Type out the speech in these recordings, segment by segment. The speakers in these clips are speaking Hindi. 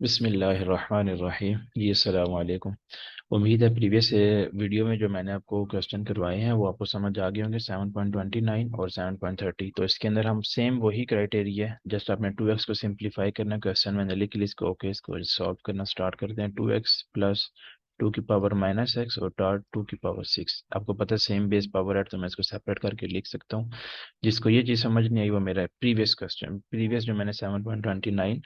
बिस्मिल्लाहिर्रहमानिर्रहीम जी अस्सलाम वालेकुम। उम्मीद है प्रीवियस वीडियो में जो मैंने आपको क्वेश्चन करवाए हैं वो आपको समझ आ गए होंगे। 7.29 और 7.30, तो इसके अंदर हम सेम वही क्राइटेरिया है, जस्ट आपने 2x को सिंप्लीफाई करना। क्वेश्चन मैंने लिख लिया इसको। ओके, इसको सॉल्व करना स्टार्ट करते हैं। 2x प्लस 2 की पावर -x और टार 2 की पावर 6। आपको पता है सेम बेस पावर है, तो मैं इसको सेपरेट करके लिख सकता हूँ। जिसको ये चीज़ समझ नहीं आई वो मेरा प्रीवियस क्वेश्चन, प्रीवियस जो मैंने 7.29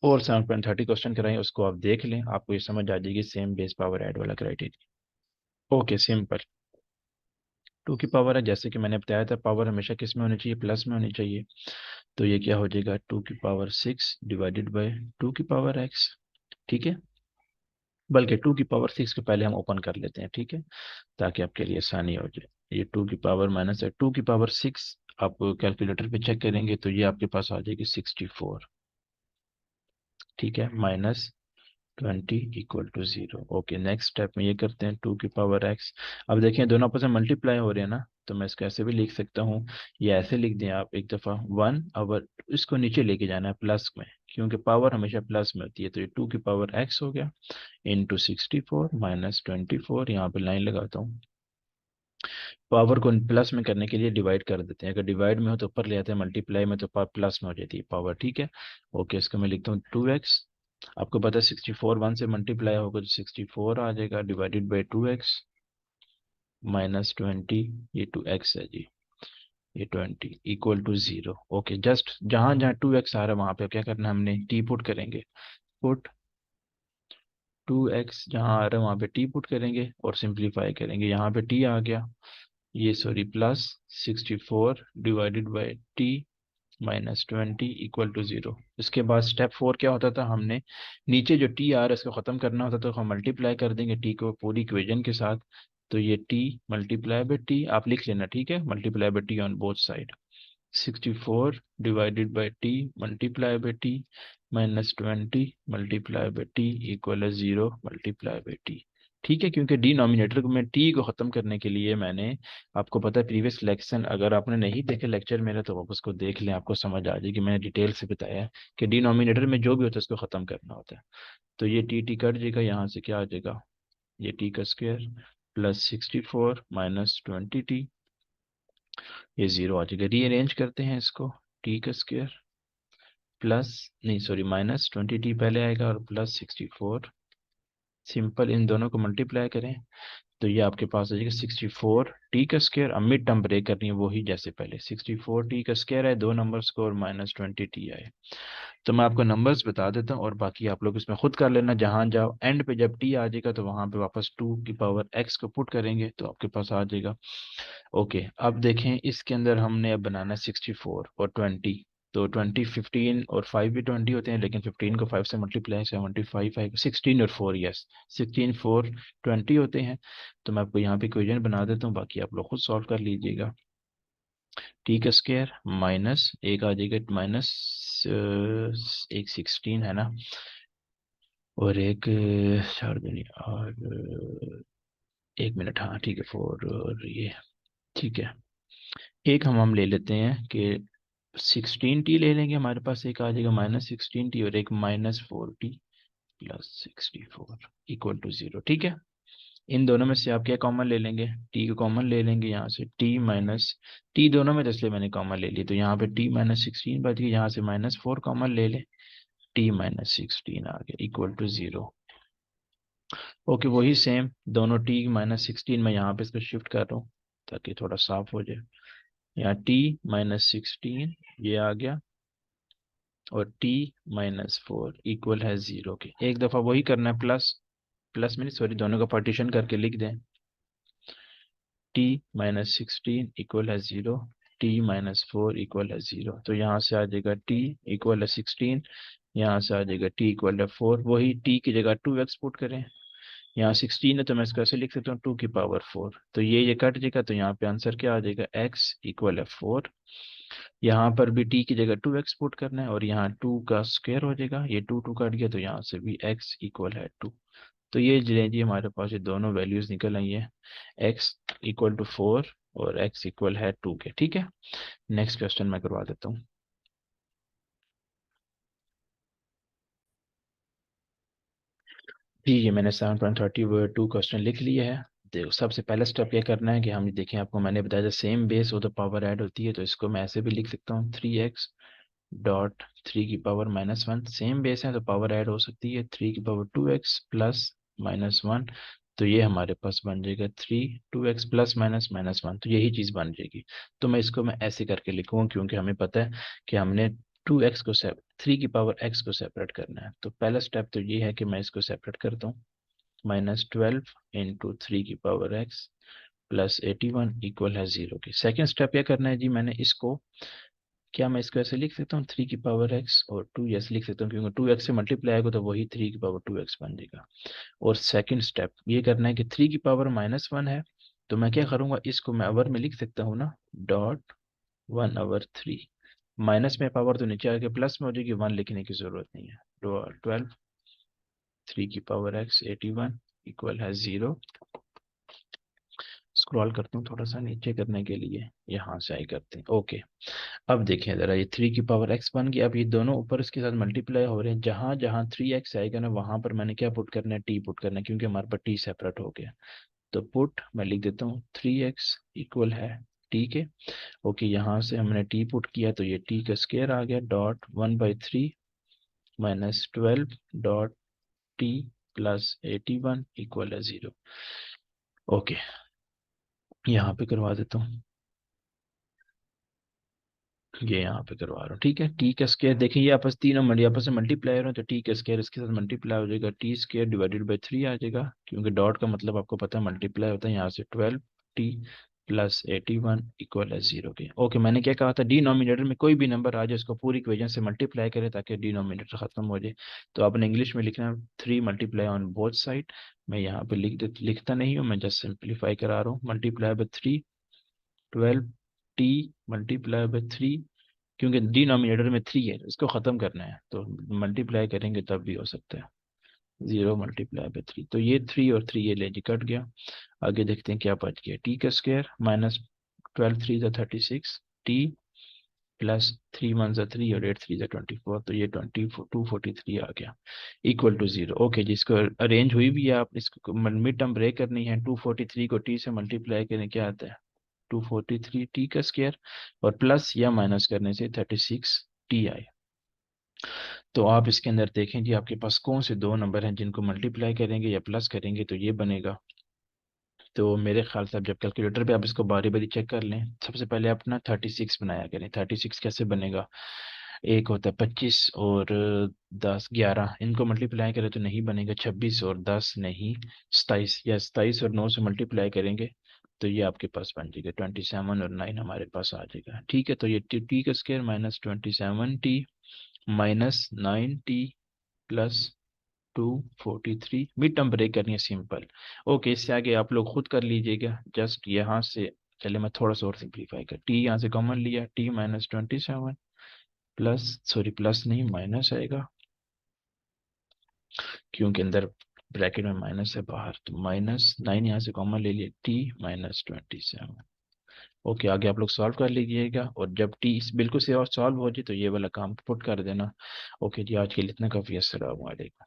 और 7.30 क्वेश्चन कराएं उसको आप देख लें, आपको ये समझ आ जाएगी सेम बेस पावर ऐड वाला क्राइटेरिया। Okay, simple. 2 की पावर है, जैसे कि मैंने बताया था, पावर हमेशा किस में होनी चाहिए? प्लस में होनी चाहिए। तो ये क्या हो जाएगा? 2 की पावर 6 डिवाइडेड बाई 2 की पावर x। ठीक है, बल्कि 2 की पावर 6 के पहले हम ओपन कर लेते हैं, ठीक है, ताकि आपके लिए आसानी हो जाए। ये 2 की पावर माइनस है 2 की पावर 6। आप कैलकुलेटर पे चेक करेंगे तो ये आपके पास आ जाएगी 64। ठीक है, -20 = 0। ओके, नेक्स्ट स्टेप में ये करते हैं 2 की पावर x। अब देखें दोनों आपस में मल्टीप्लाई हो रहे हैं ना, तो मैं इसको ऐसे भी लिख सकता हूँ। ये ऐसे लिख दें आप एक दफ़ा 1, अब इसको नीचे लेके जाना है प्लस में, क्योंकि पावर हमेशा प्लस में होती है। तो ये 2 की पावर x हो गया इंटू 64 -24। यहाँ पे लाइन लगाता हूँ। पावर को प्लस में करने के लिए डिवाइड कर देते हैं। अगर डिवाइड में हो तो ऊपर ले आते हैं, मल्टीप्लाई में तो प्लस में हो जाती है पावर। ठीक है, ओके, इसको मैं लिखता हूँ 2x। आपको पता है 64 1 से मल्टीप्लाई होगा तो 64 आ जाएगा, डिवाइडेड बाई 2x -20। ये 2x है जी, ये 20 = 0। ओके, जस्ट जहां जहां 2x आ रहा है वहां पे क्या करना है, हमने t पुट करेंगे। पुट 2x जहां आ रहा है वहां पे t पुट करेंगे और सिंप्लीफाई करेंगे। यहाँ पे t आ गया, ये sorry plus 64 divided by t -20 = 0। इसके बाद स्टेप 4 क्या होता था, हमने नीचे जो टी आ रहा है इसको ख़त्म करना होता, तो हम मल्टीप्लाई कर देंगे टी को पूरी इक्वेशन के साथ। तो ये टी मल्टीप्लाई बाई टी आप लिख लेना, ठीक है, multiply by T on both side. 64 divided by T multiply by T -20 multiply by T = 0 multiply by T. ठीक है, क्योंकि डिनोमिनेटर को मैं टी को ख़त्म करने के लिए मैंने, आपको पता है प्रीवियस लेक्शन, अगर आपने नहीं देखे लेक्चर मेरा तो आप उसको देख लें, आपको समझ आ जाएगी। मैंने डिटेल से बताया है कि डिनोमिनेटर में जो भी होता है उसको ख़त्म करना होता है। तो ये टी कट जाएगा, यहाँ से क्या आ जाएगा, ये टी का स्क्वायर प्लस 64 -20t, ये 0 आ जाएगा। रीअरेंज करते हैं इसको, टी का स्क्वायर प्लस, नहीं सॉरी, -20t पहले आएगा और प्लस 64। सिंपल, इन दोनों को मल्टीप्लाई करें तो ये आपके पास आ जाएगा 64t का स्क्वायर। अब मिड टर्म ब्रेक करनी है वही जैसे पहले, 64t का स्क्वायर है, दो नंबर्स को, और -20t आए। तो मैं आपको नंबर्स बता देता हूँ और बाकी आप लोग इसमें खुद कर लेना। जहां जाओ एंड पे जब टी आ जाएगा तो वहां पे वापस 2 की पावर x को पुट करेंगे तो आपके पास आ जाएगा। ओके, अब देखें इसके अंदर हमने अब बनाना 64 और 20। तो 20 15 और 5 भी 20 होते हैं, लेकिन 15 को 5 से मल्टीप्लाई 75 5 16 और 4, यस 16 4 20 होते हैं। तो मैं आपको यहाँ पे इक्वेशन बना देता हूँ, बाकी आप लोग खुद सॉल्व कर लीजिएगा। टी का स्क्वायर माइनस एक आ जाएगा, माइनस एक 16 है ना, और एक 4 दूनी और 1 मिनट, हाँ ठीक है 4 और ये, ठीक है। एक हम ले लेते हैं कि 16t ले लेंगे, हमारे पास एक आ जाएगा -16t और एक -4t प्लस 64 = 0। ठीक है, इन दोनों में से आप क्या कॉमन ले लेंगे? t को कॉमन ले लेंगे यहाँ से, t माइनस t दोनों में, इसलिए मैंने कॉमन ले ली। तो यहाँ पे t -16 बच गई, यहाँ से -4 कॉमन ले ले, t -16 आ गया =0। ओके, वही सेम दोनों t -16 में यहाँ पे इसको शिफ्ट कर रहा हूँ ताकि थोड़ा साफ हो जाए। यहाँ t -16 ये आ गया और t -4 इक्वल है 0 के। एक दफ़ा वही करना है, प्लस प्लस में, सॉरी, दोनों का पार्टीशन करके लिख दें। t -16 इक्वल है 0, t -4 इक्वल है 0। तो यहाँ से आ जाएगा t इक्वल है 16, यहाँ से आ जाएगा t इक्वल है 4। वही t की जगह 2x पुट करें। यहाँ 16 है तो मैं इसको ऐसे लिख सकता हूँ 2 की पावर 4। तो ये कट जाएगा, तो यहाँ पे आंसर क्या आ जाएगा, x इक्वल है 4। यहाँ पर भी t की जगह 2x पुट करना है और यहाँ 2 का स्क्वायर हो जाएगा, ये 2 2 कट गया तो यहाँ से भी x इक्वल है 2। तो ये जी हमारे पास ये दोनों वैल्यूज निकल आई है, x = 4 और x इक्वल है 2 के। ठीक है, नेक्स्ट क्वेश्चन मैं करवा देता हूँ। जी ये मैंने 7.32 क्वेश्चन लिख लिया है। देखो सबसे पहला स्टेप क्या करना है कि हम देखें, आपको मैंने बताया था सेम बेस हो तो पावर ऐड होती है, तो इसको मैं ऐसे भी लिख सकता हूँ 3x.3 की पावर -1, सेम बेस है तो पावर ऐड हो सकती है, 3 की पावर 2x प्लस -1, तो ये हमारे पास बन जाएगा 2x प्लस माइनस -1, तो यही चीज़ बन जाएगी। तो मैं ऐसे करके लिखूंगा क्योंकि हमें पता है कि हमने 2x को 3 की पावर x को सेपरेट करना है। तो पहला स्टेप तो ये है कि मैं इसको सेपरेट करता हूँ, -12 × 3 की पावर x +81 इक्वल है 0 की। सेकेंड स्टेप क्या करना है जी, मैंने इसको, क्या मैं इसको ऐसे लिख सकता हूँ 3 की पावर x और 2 ऐसे लिख सकता हूँ क्योंकि 2x से मल्टीप्लाई आएगा तो वही 3 की पावर 2x बन जाएगा। और सेकंड स्टेप ये करना है कि 3 की पावर -1 है, तो मैं क्या करूँगा, इसको मैं अवर में लिख सकता हूँ ना, .1/3, माइनस में पावर तो नीचे आके प्लस में हो जाएगी, 1 लिखने की जरूरत नहीं है। 12, 3 की पावर x 81 इक्वल है 0। स्क्रॉल करता हूँ थोड़ा सा नीचे करने के लिए, यहाँ से आई करते हैं। ओके, अब देखें जरा, ये 3 की पावर x बन गया। अब ये दोनों ऊपर इसके साथ मल्टीप्लाई हो रहे हैं, जहां जहां 3x आएगा ना वहां पर मैंने क्या पुट करना है, t पुट करना है, क्योंकि हमारे पास t सेपरेट हो गया। तो पुट मैं लिख देता हूँ 3x इक्वल है t के। ओके, यहाँ से हमने t पुट किया तो ये t का स्क्वायर आ गया, .1/3 -12 .t +81 इक्वल है 0। ओके, यहाँ पे करवा देता हूँ, ये यहाँ पे करवा रहा हूँ। ठीक है, टी का स्क्वायर देखिए, ये आपस तीनों आपस में मल्टीप्लाई हो रहे हैं, तो टी का स्क्वायर इसके साथ मल्टीप्लाई हो जाएगा, t² / 3 आ जाएगा, क्योंकि डॉट का मतलब आपको पता है मल्टीप्लाई होता है। यहाँ से 12t +81 इक्वल है 0 के। ओके, मैंने क्या कहा था, डिनोमिनेटर में कोई भी नंबर आ जाए उसको पूरी इक्वेशन से मल्टीप्लाई करें ताकि डिनोमिनेटर खत्म हो जाए। तो आपने इंग्लिश में लिखना 3 मल्टीप्लाई ऑन बोथ साइड। मैं यहाँ पे लिखता नहीं हूँ, मैं जस्ट सिंप्लीफाई करा रहा हूँ। ×3 12t × 3, क्योंकि डिनोमिनेटर में 3 है, इसको ख़त्म करना है तो मल्टीप्लाई करेंगे तब भी हो सकता है। 0 × 3, तो ये 3 और 3 ये ले जी कट गया। आगे देखते हैं क्या बच गया, टी का स्क्वायर -12 × 3 = 36, टी +3 × 1 = 3 और 8 × 3 = 24, तो ये 243 आ गया इक्वल टू 0। ओके जी, इसको अरेंज हुई भी है, आप इसको मिड टर्म ब्रेक करनी है। 243 को टी से मल्टीप्लाई करें क्या आता है, 243 टी का स्क्वायर, और प्लस या माइनस करने से 36 टी आई। तो आप इसके अंदर देखें जी, आपके पास कौन से दो नंबर हैं जिनको मल्टीप्लाई करेंगे या प्लस करेंगे तो ये बनेगा। तो मेरे ख्याल से आप जब कैलकुलेटर पे आप इसको बारी बारी चेक कर लें, सबसे पहले आप ना 36 बनाया करें। 36 कैसे बनेगा, एक होता है 25 और 10 11, इनको मल्टीप्लाई करें तो नहीं बनेगा। 26 और 10 नहीं, 27, या 27 और 9 से मल्टीप्लाई करेंगे तो ये आपके पास बन जाएगा 27 और 9 हमारे पास आ जाएगा। ठीक है, तो ये टी का square -27t -9t +243, mid term break करनी है सिंपल। ओके, इससे आगे आप लोग खुद कर लीजिएगा, जस्ट यहाँ से। चले मैं थोड़ा सा और सिंप्लीफाई कर, टी यहाँ से कॉमन लिया, t -27 प्लस, सॉरी प्लस नहीं माइनस आएगा क्योंकि अंदर ब्रैकेट में माइनस है बाहर, तो -9 यहाँ से कॉमन ले लिया, t -27। ओके, आगे आप लोग सॉल्व कर लीजिएगा, और जब टी बिल्कुल से और सॉल्व हो जाए तो ये वाला काम पुट कर देना। ओके जी, आज के लिए इतना काफ़ी। अस्सलाम वालेकुम।